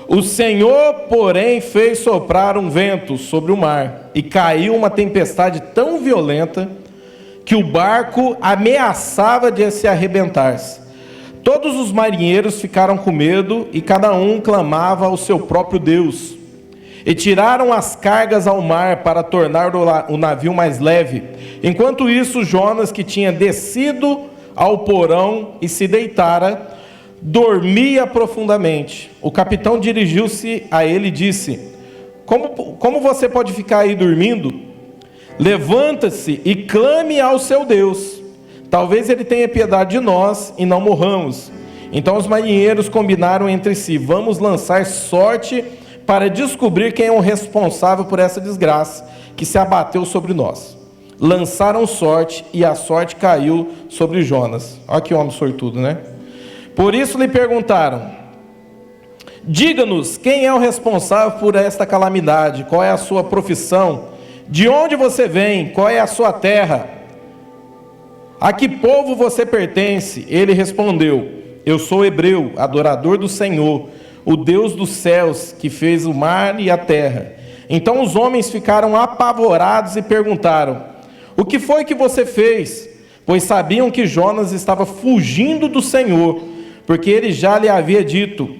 Speaker 1: O Senhor, porém, fez soprar um vento sobre o mar, e caiu uma tempestade tão violenta que o barco ameaçava de se arrebentar-se. Todos os marinheiros ficaram com medo e cada um clamava ao seu próprio Deus. E tiraram as cargas ao mar para tornar o navio mais leve. Enquanto isso, Jonas, que tinha descido ao porão e se deitara, dormia profundamente. O capitão dirigiu-se a ele e disse: Como você pode ficar aí dormindo? Levanta-se e clame ao seu Deus. Talvez Ele tenha piedade de nós e não morramos. Então os marinheiros combinaram entre si: vamos lançar sorte para descobrir quem é o responsável por essa desgraça que se abateu sobre nós. Lançaram sorte e a sorte caiu sobre Jonas. Olha que homem sortudo, né? Por isso lhe perguntaram: diga-nos, quem é o responsável por esta calamidade? Qual é a sua profissão? De onde você vem? Qual é a sua terra? A que povo você pertence? Ele respondeu: eu sou hebreu, adorador do Senhor, o Deus dos céus, que fez o mar e a terra. Então os homens ficaram apavorados e perguntaram: o que foi que você fez? Pois sabiam que Jonas estava fugindo do Senhor, porque ele já lhe havia dito,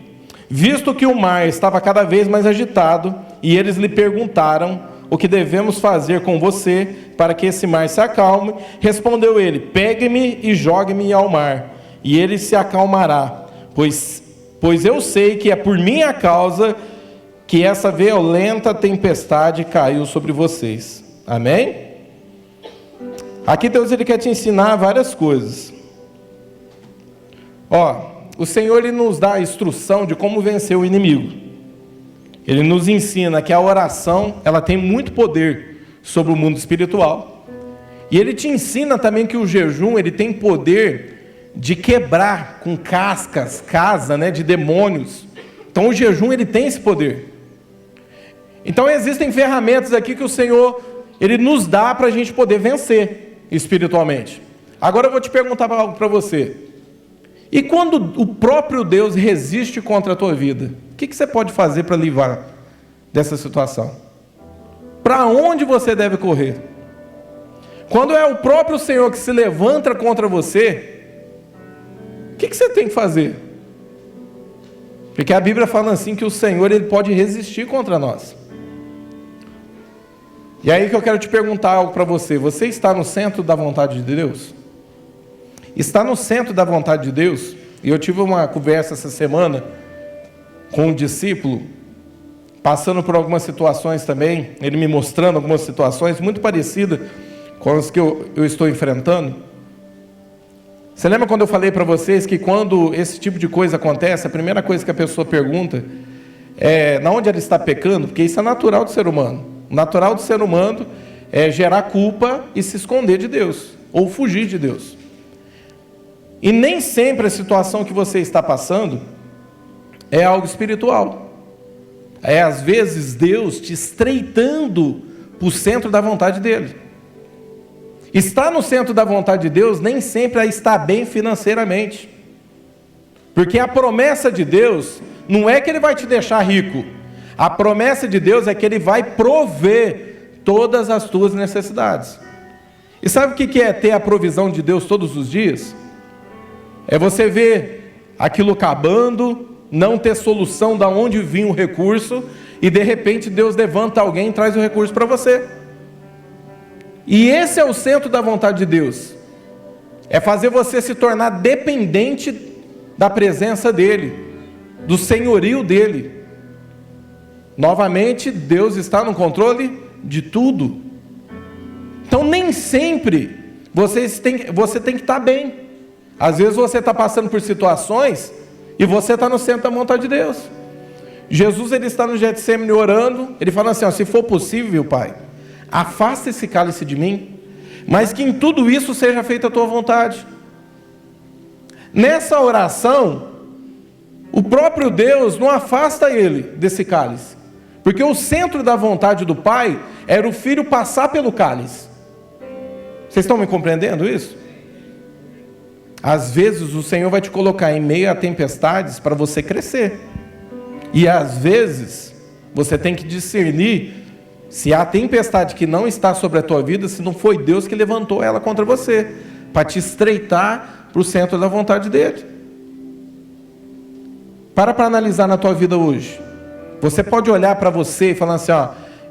Speaker 1: visto que o mar estava cada vez mais agitado, e eles lhe perguntaram: o que devemos fazer com você para que esse mar se acalme. Respondeu ele: pegue-me e jogue-me ao mar, e ele se acalmará, pois eu sei que é por minha causa que essa violenta tempestade caiu sobre vocês. Amém? Aqui Deus ele quer te ensinar várias coisas. O Senhor ele nos dá a instrução de como vencer o inimigo. Ele nos ensina que a oração ela tem muito poder sobre o mundo espiritual. E ele te ensina também que o jejum ele tem poder de quebrar com cascas, de demônios. Então o jejum ele tem esse poder. Então existem ferramentas aqui que o Senhor ele nos dá para a gente poder vencer espiritualmente. Agora eu vou te perguntar algo para você. E quando o próprio Deus resiste contra a tua vida, o que você pode fazer para livrar dessa situação? Para onde você deve correr? Quando é o próprio Senhor que se levanta contra você, o que você tem que fazer? Porque a Bíblia fala assim que o Senhor ele pode resistir contra nós. E aí que eu quero te perguntar algo para você. Você está no centro da vontade de Deus? Está no centro da vontade de Deus? E eu tive uma conversa essa semana com um discípulo, passando por algumas situações também, ele me mostrando algumas situações muito parecidas com as que eu estou enfrentando. Você lembra quando eu falei para vocês que quando esse tipo de coisa acontece, a primeira coisa que a pessoa pergunta é na onde ela está pecando? Porque isso é natural do ser humano. O natural do ser humano é gerar culpa e se esconder de Deus, ou fugir de Deus. E nem sempre a situação que você está passando é algo espiritual. É às vezes Deus te estreitando para o centro da vontade dEle. Estar no centro da vontade de Deus nem sempre é estar bem financeiramente. Porque a promessa de Deus não é que Ele vai te deixar rico. A promessa de Deus é que Ele vai prover todas as tuas necessidades. E sabe o que é ter a provisão de Deus todos os dias? É você ver aquilo acabando, não ter solução de onde vinha o recurso, e de repente Deus levanta alguém e traz o recurso para você. E esse é o centro da vontade de Deus. É fazer você se tornar dependente da presença dEle, do senhorio dEle. Novamente, Deus está no controle de tudo. Então nem sempre você tem que estar bem. Às vezes você está passando por situações e você está no centro da vontade de Deus. Jesus ele está no Getsemane orando, ele fala assim, se for possível, Pai, afasta esse cálice de mim, mas que em tudo isso seja feita a tua vontade. Nessa oração, o próprio Deus não afasta ele desse cálice, porque o centro da vontade do Pai era o Filho passar pelo cálice. Vocês estão me compreendendo isso? Às vezes o Senhor vai te colocar em meio a tempestades para você crescer. E às vezes você tem que discernir se há tempestade que não está sobre a tua vida, se não foi Deus que levantou ela contra você, para te estreitar para o centro da vontade dEle. Para analisar na tua vida hoje. Você pode olhar para você e falar assim,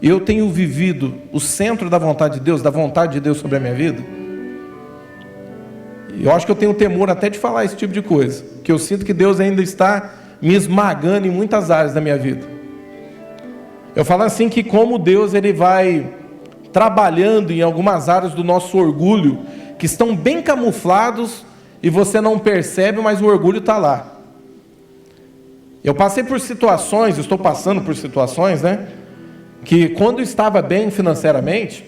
Speaker 1: eu tenho vivido o centro da vontade de Deus, da vontade de Deus sobre a minha vida? Eu acho que eu tenho temor até de falar esse tipo de coisa, que eu sinto que Deus ainda está me esmagando em muitas áreas da minha vida. Eu falo assim que como Deus ele vai trabalhando em algumas áreas do nosso orgulho, que estão bem camuflados e você não percebe, mas o orgulho está lá. Eu passei por situações, estou passando por situações, que quando eu estava bem financeiramente,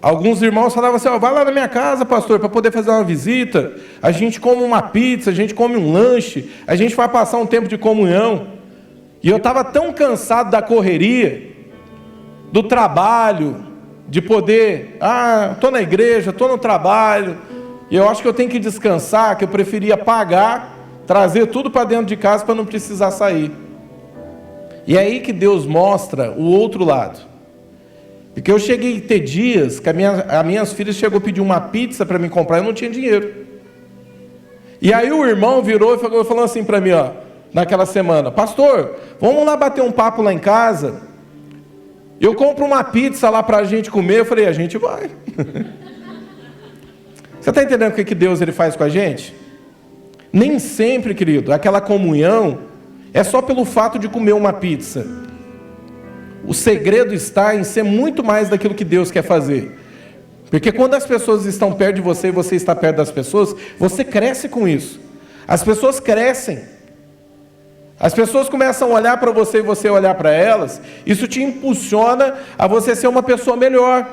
Speaker 1: alguns irmãos falavam assim, vai lá na minha casa, pastor, para poder fazer uma visita, a gente come uma pizza, a gente come um lanche, a gente vai passar um tempo de comunhão. E eu estava tão cansado da correria, do trabalho, de poder, estou na igreja, estou no trabalho, e eu acho que eu tenho que descansar, que eu preferia pagar, trazer tudo para dentro de casa para não precisar sair. E é aí que Deus mostra o outro lado. Porque eu cheguei a ter dias que as minhas filhas chegou a pedir uma pizza para me comprar, eu não tinha dinheiro. E aí o irmão virou e falou assim para mim, naquela semana, pastor, vamos lá bater um papo lá em casa, Eu compro uma pizza lá para a gente comer, eu falei, a gente vai. Você está entendendo o que Deus ele faz com a gente? Nem sempre, querido, aquela comunhão é só pelo fato de comer uma pizza. O segredo está em ser muito mais daquilo que Deus quer fazer. Porque quando as pessoas estão perto de você e você está perto das pessoas, você cresce com isso. As pessoas crescem. As pessoas começam a olhar para você e você olhar para elas. Isso te impulsiona a você ser uma pessoa melhor.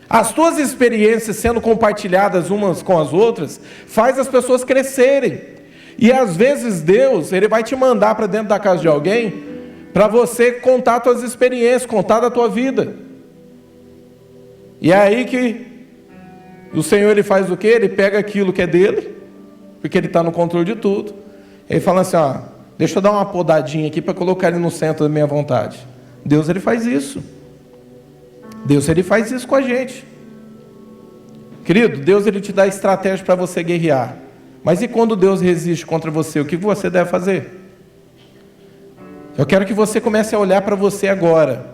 Speaker 1: As tuas experiências sendo compartilhadas umas com as outras, faz as pessoas crescerem. E às vezes Deus, Ele vai te mandar para dentro da casa de alguém, para você contar as tuas experiências, contar da tua vida. E é aí que o Senhor Ele faz o quê? Ele pega aquilo que é dele, porque Ele está no controle de tudo. Ele fala assim, ó, deixa eu dar uma podadinha aqui para colocar Ele no centro da minha vontade. Deus Ele faz isso. Deus Ele faz isso com a gente. Querido, Deus Ele te dá estratégia para você guerrear. Mas e quando Deus resiste contra você, o que você deve fazer? Eu quero que você comece a olhar para você agora.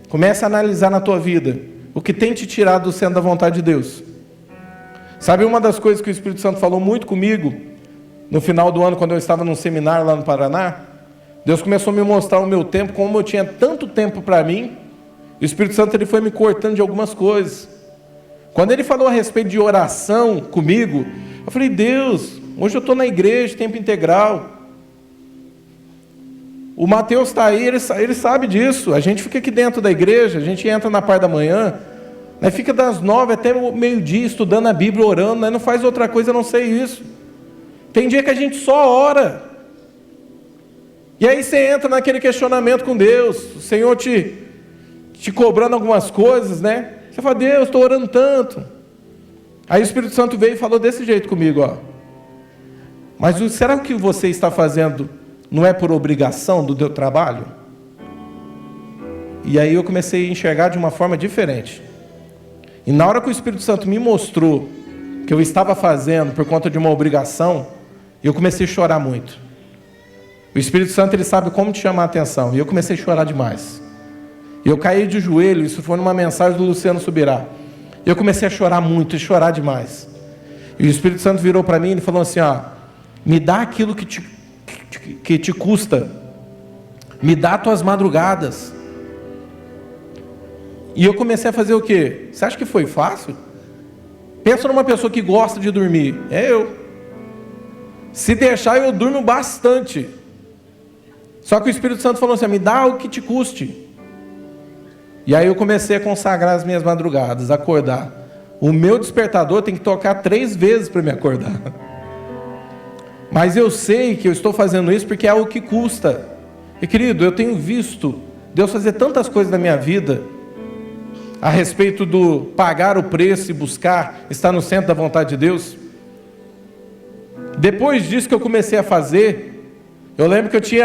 Speaker 1: Comece a analisar na tua vida o que tem te tirado do centro da vontade de Deus. Sabe uma das coisas que o Espírito Santo falou muito comigo no final do ano, quando eu estava num seminário lá no Paraná? Deus começou a me mostrar o meu tempo, como eu tinha tanto tempo para mim. O Espírito Santo ele foi me cortando de algumas coisas. Quando ele falou a respeito de oração comigo, eu falei, Deus, hoje eu estou na igreja, tempo integral. O Mateus está aí, ele sabe disso. A gente fica aqui dentro da igreja, a gente entra na parte da manhã, né, fica das 9 até o meio-dia estudando a Bíblia, orando, né, não faz outra coisa a não ser isso. Tem dia que a gente só ora. E aí você entra naquele questionamento com Deus, o Senhor te cobrando algumas coisas, né? Você fala, Deus, estou orando tanto. Aí o Espírito Santo veio e falou desse jeito comigo, ó. Mas será que o que você está fazendo não é por obrigação do teu trabalho? E aí eu comecei a enxergar de uma forma diferente. E na hora que o Espírito Santo me mostrou que eu estava fazendo por conta de uma obrigação, eu comecei a chorar muito. O Espírito Santo, ele sabe como te chamar a atenção. E eu comecei a chorar demais. E eu caí de joelho, isso foi numa mensagem do Luciano Subirá. Eu comecei a chorar muito, e chorar demais. E o Espírito Santo virou para mim e falou assim, ó, me dá aquilo que te custa. Me dá tuas madrugadas. E eu comecei a fazer o quê? Você acha que foi fácil? Pensa numa pessoa que gosta de dormir. É eu. Se deixar, eu durmo bastante. Só que o Espírito Santo falou assim, me dá o que te custe. E aí eu comecei a consagrar as minhas madrugadas, acordar. O meu despertador tem que tocar 3 vezes para me acordar. Mas eu sei que eu estou fazendo isso porque é algo que custa. E querido, eu tenho visto Deus fazer tantas coisas na minha vida, a respeito do pagar o preço e buscar, estar no centro da vontade de Deus. Depois disso que eu comecei a fazer, eu lembro que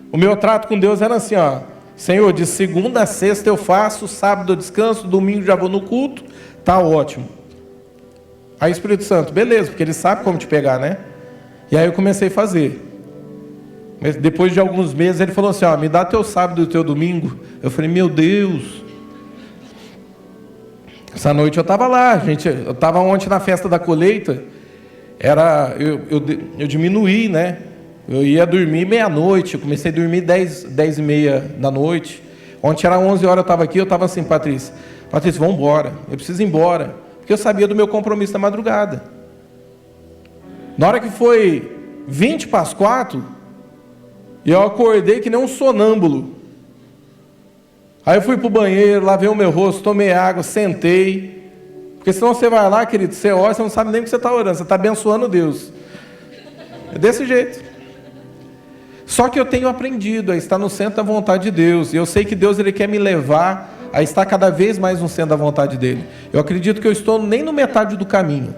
Speaker 1: o meu trato com Deus era assim, ó, Senhor, de segunda a sexta eu faço, sábado eu descanso, domingo já vou no culto, tá ótimo. Aí o Espírito Santo, beleza, porque Ele sabe como te pegar, né? E aí eu comecei a fazer. Mas depois de alguns meses Ele falou assim, ó, me dá teu sábado e teu domingo. Eu falei, meu Deus. Essa noite eu estava lá, eu estava ontem na festa da colheita, eu diminuí, né? Eu ia dormir meia-noite, eu comecei a dormir 10h30 da noite. Ontem era 11 horas, eu estava aqui, eu estava assim, Patrícia, vamos embora, eu preciso ir embora. Porque eu sabia do meu compromisso da madrugada. Na hora que foi 20 para as 4, eu acordei que nem um sonâmbulo. Aí eu fui para o banheiro, lavei o meu rosto, tomei água, sentei. Porque senão você vai lá, querido, você ora, você não sabe nem o que você está orando, você está abençoando Deus. É desse jeito. Só que eu tenho aprendido a estar no centro da vontade de Deus. E eu sei que Deus Ele quer me levar a estar cada vez mais no centro da vontade dEle. Eu acredito que eu estou nem no metade do caminho.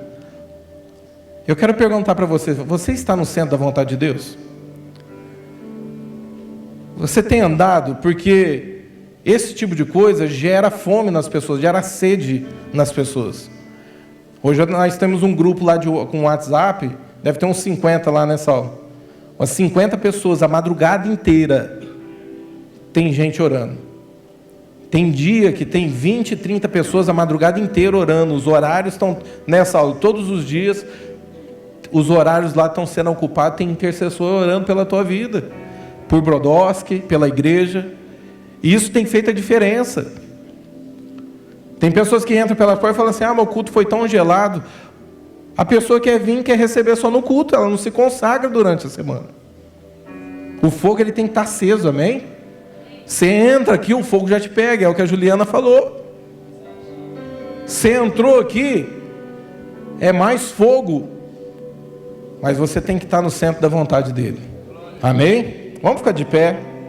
Speaker 1: Eu quero perguntar para você está no centro da vontade de Deus? Você tem andado? Porque esse tipo de coisa gera fome nas pessoas, gera sede nas pessoas. Hoje nós temos um grupo lá com WhatsApp, deve ter uns 50 lá nessa aula. Umas 50 pessoas, a madrugada inteira, tem gente orando. Tem dia que tem 20, 30 pessoas a madrugada inteira orando. Os horários estão nessa aula, todos os dias, os horários lá estão sendo ocupados. Tem intercessor orando pela tua vida, por Brodowski, pela igreja. E isso tem feito a diferença. Tem pessoas que entram pela porta e falam assim: ah, meu culto foi tão gelado. A pessoa quer vir, quer receber só no culto, ela não se consagra durante a semana. O fogo ele tem que estar aceso, amém? Você entra aqui, o fogo já te pega, é o que a Juliana falou. Você entrou aqui, é mais fogo, mas você tem que estar no centro da vontade dele. Amém? Vamos ficar de pé.